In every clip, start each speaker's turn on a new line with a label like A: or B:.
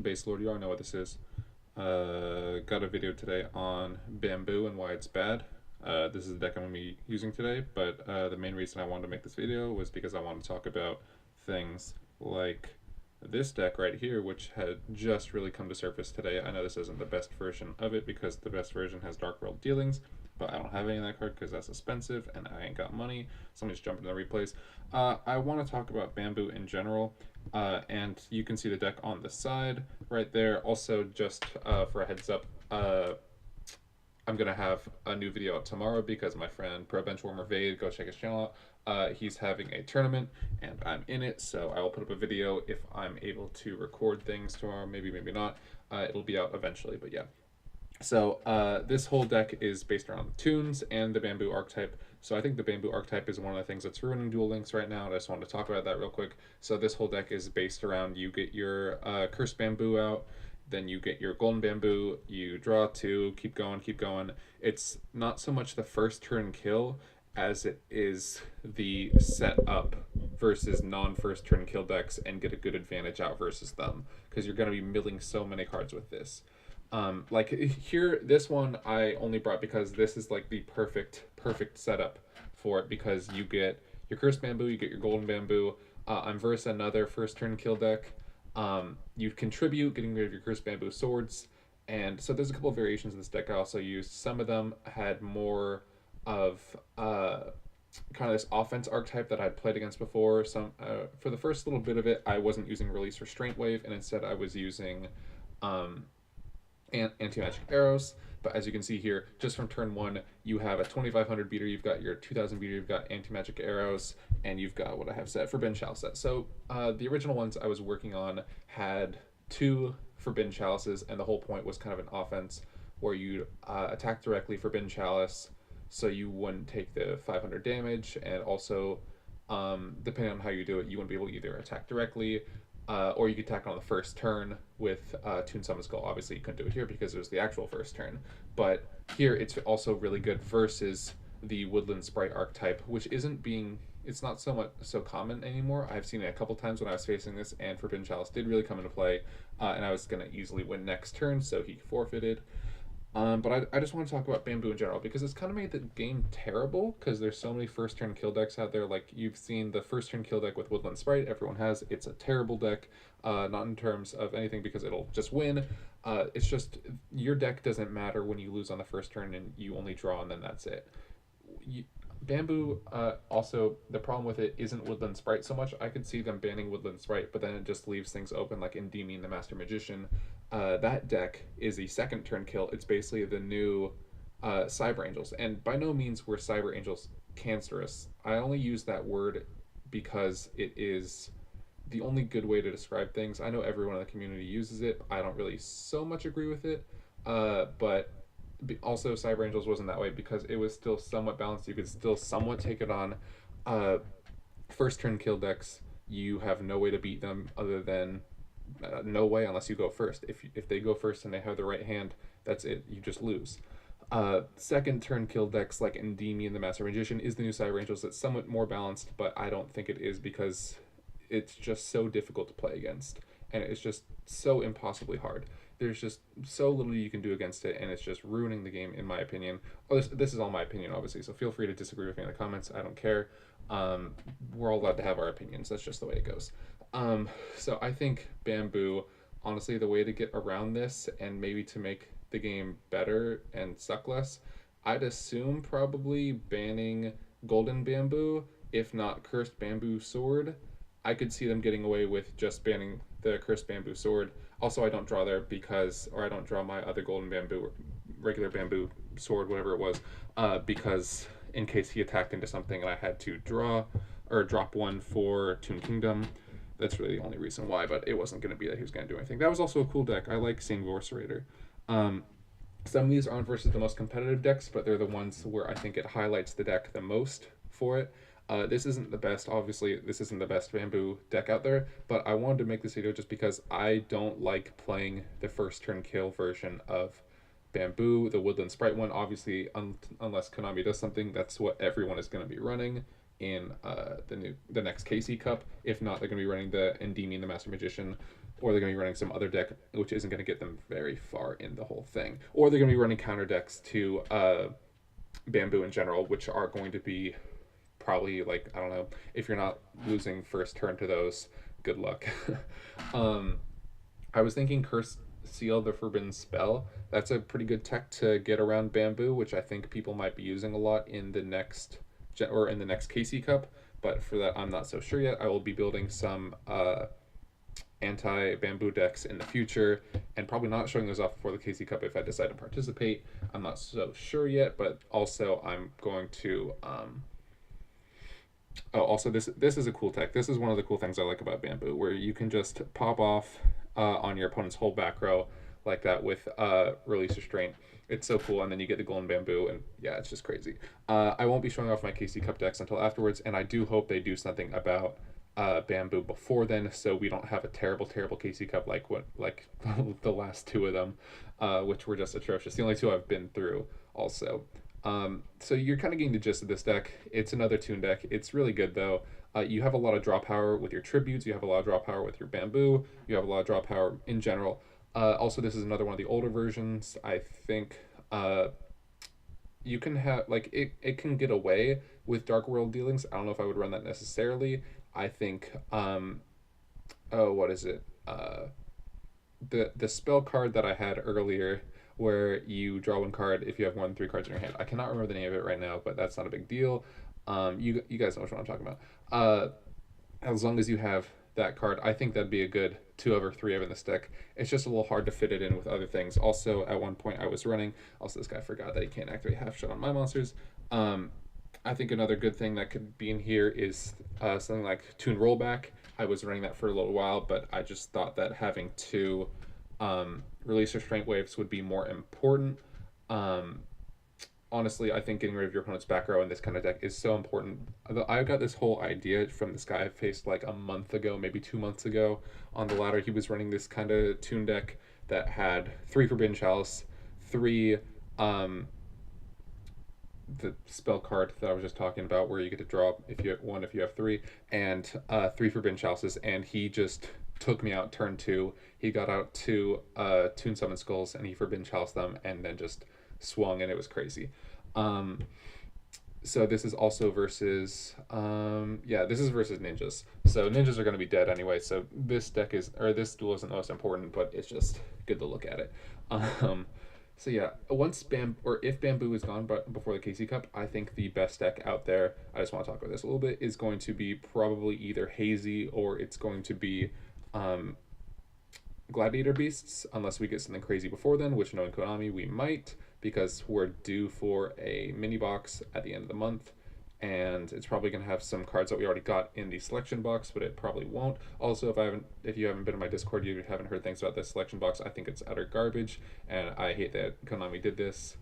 A: Base Lord, you already know what this is. Got a video today on Bamboo and why it's bad. This is the deck I'm going to be using today, but the main reason I wanted to make this video was because I wanted to talk about things like this deck right here, which had just really come to surface today. I know this isn't the best version of it because the best version has Dark World Dealings, but I don't have any of that card because that's expensive and I ain't got money, so I'm just jumping to the replays. I want to talk about Bamboo in general, and you can see the deck on the side right there. Also, just for a heads up, I'm gonna have a new video out tomorrow because my friend Pro Benchwarmer Vade, go check his channel out. He's having a tournament and I'm in it, so I will put up a video if I'm able to record things tomorrow. Maybe, maybe not. It'll be out eventually, but yeah. So this whole deck is based around the Toons and the Bamboo archetype. So I think the Bamboo archetype is one of the things that's ruining Duel Links right now, and I just wanted to talk about that real quick. So this whole deck is based around you get your Cursed Bamboo out, then you get your Golden Bamboo, you draw two, keep going, keep going. It's not so much the first turn kill as it is the setup versus non-first turn kill decks and get a good advantage out versus them, because you're going to be milling so many cards with this. Like here, this one I only brought because this is like the perfect setup for it, because you get your Cursed Bamboo, you get your Golden Bamboo. I'm versus another first turn kill deck. You contribute getting rid of your Cursed Bamboo swords, and so there's a couple of variations of this deck I also used. Some of them had more of kind of this offense archetype that I'd played against before. Some for the first little bit of it, I wasn't using Release Restraint Wave, and instead I was using anti-magic arrows. But as you can see here, just from turn one, you have a 2500 beater, you've got your 2000 beater, you've got anti-magic arrows, and you've got what I have set, Forbidden Chalice set. So the original ones I was working on had two Forbidden Chalices, and the whole point was kind of an offense where you attack directly Forbidden Chalice, so you wouldn't take the 500 damage, and also depending on how you do it, you wouldn't be able to either attack directly, or you could attack on the first turn with Toon Summon Skull. Obviously, you couldn't do it here because it was the actual first turn. But here, it's also really good versus the Woodland Sprite archetype, which isn't being... It's not so common anymore. I've seen it a couple times when I was facing this, and Forbidden Chalice did really come into play, and I was going to easily win next turn, so he forfeited. But I just want to talk about Bamboo in general, because it's kind of made the game terrible, because there's so many first turn kill decks out there. Like, you've seen the first turn kill deck with Woodland Sprite, everyone has. It's a terrible deck, not in terms of anything because it'll just win. It's just, your deck doesn't matter when you lose on the first turn and you only draw and then that's it. Bamboo, also, the problem with it isn't Woodland Sprite so much. I could see them banning Woodland Sprite, but then it just leaves things open, like in Endymion the Master Magician. That deck is a second turn kill. It's basically the new Cyber Angels, and by no means were Cyber Angels cancerous. I only use that word because it is the only good way to describe things. I know everyone in the community uses it. I don't really so much agree with it, but also Cyber Angels wasn't that way because it was still somewhat balanced. You could still somewhat take it on. First turn kill decks, you have no way to beat them other than no way unless you go first. If they go first and they have the right hand, that's it. You just lose. Second turn kill decks like Endymion the Master Magician is the new Cyber Angels. That's somewhat more balanced, but I don't think it is because it's just so difficult to play against, and it's just so impossibly hard. There's just so little you can do against it, and it's just ruining the game, in my opinion. Oh, this is all my opinion, obviously, so feel free to disagree with me in the comments. I don't care. We're all allowed to have our opinions. That's just the way it goes. So I think Bamboo, honestly, the way to get around this and maybe to make the game better and suck less, I'd assume probably banning Golden Bamboo, if not Cursed Bamboo Sword. I could see them getting away with just banning the Cursed Bamboo Sword. Also, I don't draw there because, or I don't draw my other Golden Bamboo, regular Bamboo Sword, whatever it was, because in case he attacked into something and I had to draw or drop one for Toon Kingdom. That's really the only reason why, but it wasn't going to be that he was going to do anything. That was also a cool deck. I like seeing Vorcerator. Some of these aren't versus the most competitive decks, but they're the ones where I think it highlights the deck the most for it. This isn't the best, obviously, this isn't the best Bamboo deck out there, but I wanted to make this video just because I don't like playing the first turn kill version of Bamboo, the Woodland Sprite one. Obviously, unless Konami does something, that's what everyone is going to be running in the next KC Cup. If not, they're going to be running the Endymion the Master Magician or they're going to be running some other deck, which isn't going to get them very far in the whole thing, or they're going to be running counter decks to Bamboo in general, which are going to be probably like, I don't know, if you're not losing first turn to those, good luck. um, I was thinking Curse Seal the Forbidden Spell. That's a pretty good tech to get around Bamboo, which I think people might be using a lot in the next KC Cup. But for that, I'm not so sure yet. I will be building some anti-bamboo decks in the future, and probably not showing those off before the KC Cup if I decide to participate. I'm not so sure yet, but also I'm going to oh, also this is a cool tech. This is one of the cool things I like about Bamboo, where you can just pop off on your opponent's whole back row like that with Release Restraint. It's so cool, and then you get the Golden Bamboo, and yeah, it's just crazy. I won't be showing off my KC Cup decks until afterwards, and I do hope they do something about Bamboo before then, so we don't have a terrible KC Cup like the last two of them, which were just atrocious. The only two I've been through also. So you're kind of getting the gist of this deck. It's another Toon deck. It's really good though. You have a lot of draw power with your tributes. You have a lot of draw power with your Bamboo. You have a lot of draw power in general. Also, this is another one of the older versions. I think you can have like it can get away with Dark World dealings. I don't know if I would run that necessarily. I think oh, what is it? The spell card that I had earlier, where you draw one card if you have 1 3 cards in your hand. I cannot remember the name of it right now, but that's not a big deal. You guys know what I'm talking about. As long as you have that card, I think that'd be a good 2 over 3 of in this deck. It's just a little hard to fit it in with other things. Also, at one point I was running. Also, this guy forgot that he can't activate half shot on my monsters. I think another good thing that could be in here is something like Toon Rollback. I was running that for a little while, but I just thought that having 2 Release Restraint waves would be more important. Honestly, I think getting rid of your opponent's back row in this kind of deck is so important. I got this whole idea from this guy I faced like a month ago, maybe 2 months ago on the ladder. He was running this kind of Toon deck that had 3 Forbidden Chalice, 3 the spell card that I was just talking about, where you get to draw if you have 1, if you have 3, and 3 Forbidden Chalices, and he just took me out turn 2. He got out 2 Toon Summon Skulls, and he Forbidden Chalice them, and then just swung, and it was crazy. So this is also versus this is versus ninjas. So ninjas are going to be dead anyway, so this duel isn't the most important, but it's just good to look at it. So yeah, if Bamboo is gone before the KC Cup, I think the best deck out there, I just want to talk about this a little bit, is going to be probably either Hazy or it's going to be Gladiator Beasts, unless we get something crazy before then, which knowing Konami we might, because we're due for a mini box at the end of the month, and it's probably going to have some cards that we already got in the selection box, but it probably won't. Also, if you haven't been in my Discord, you haven't heard things about this selection box. I think it's utter garbage, and I hate that Konami did this.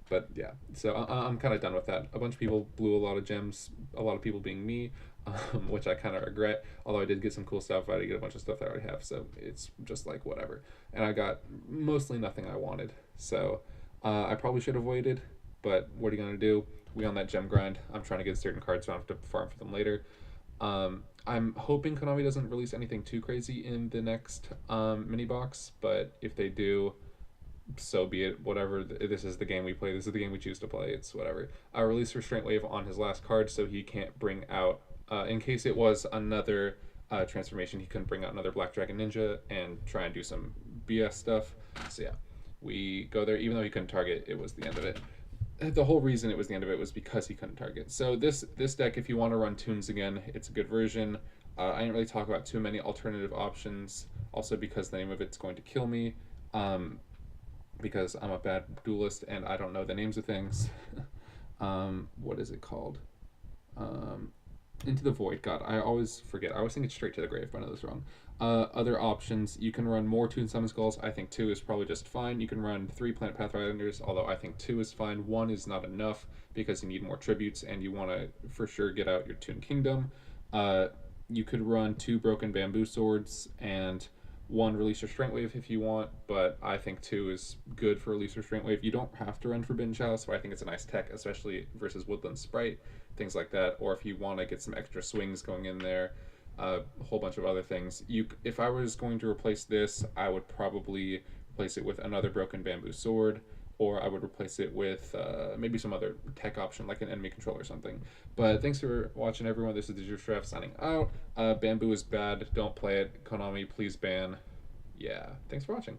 A: But yeah, so I'm kind of done with that. A bunch of people blew a lot of gems, a lot of people being me, which I kind of regret. Although I did get some cool stuff, I did get a bunch of stuff that I already have, so it's just like whatever. And I got mostly nothing I wanted, so I probably should have waited. But what are you gonna do? We on that gem grind. I'm trying to get certain cards, so I don't have to farm for them later. I'm hoping Konami doesn't release anything too crazy in the next mini box, but if they do, so be it. Whatever. This is the game we play. This is the game we choose to play. It's whatever. I release Restraint Wave on his last card, so he can't bring out. In case it was another transformation, he couldn't bring out another Black Dragon Ninja and try and do some BS stuff. So yeah, we go there. Even though he couldn't target, it was the end of it. The whole reason it was the end of it was because he couldn't target. So this deck, if you want to run Toons again, it's a good version. I didn't really talk about too many alternative options, also because the name of it's going to kill me, because I'm a bad duelist and I don't know the names of things. What is it called? Into the Void. God, I always forget. I always think it's Straight to the Grave, but I know this wrong. Other options, you can run more Toon Summon Skulls. I think 2 is probably just fine. You can run 3 Planet Pathfinders, although I think 2 is fine. 1 is not enough because you need more tributes and you want to for sure get out your Toon Kingdom. You could run 2 Broken Bamboo Swords and 1 Release Restraint Wave if you want, but I think 2 is good for Release Restraint Wave. You don't have to run Forbidden Chalice, but I think it's a nice tech, especially versus Woodland Sprite, things like that, or if you want to get some extra swings going in there. a whole bunch of other things. If I was going to replace this, I would probably replace it with another broken bamboo sword, or I would replace it with maybe some other tech option like an enemy control or something. But thanks for watching, everyone. This is the Chef signing out. Bamboo is bad. Don't play it. Konami, please ban. Yeah. Thanks for watching.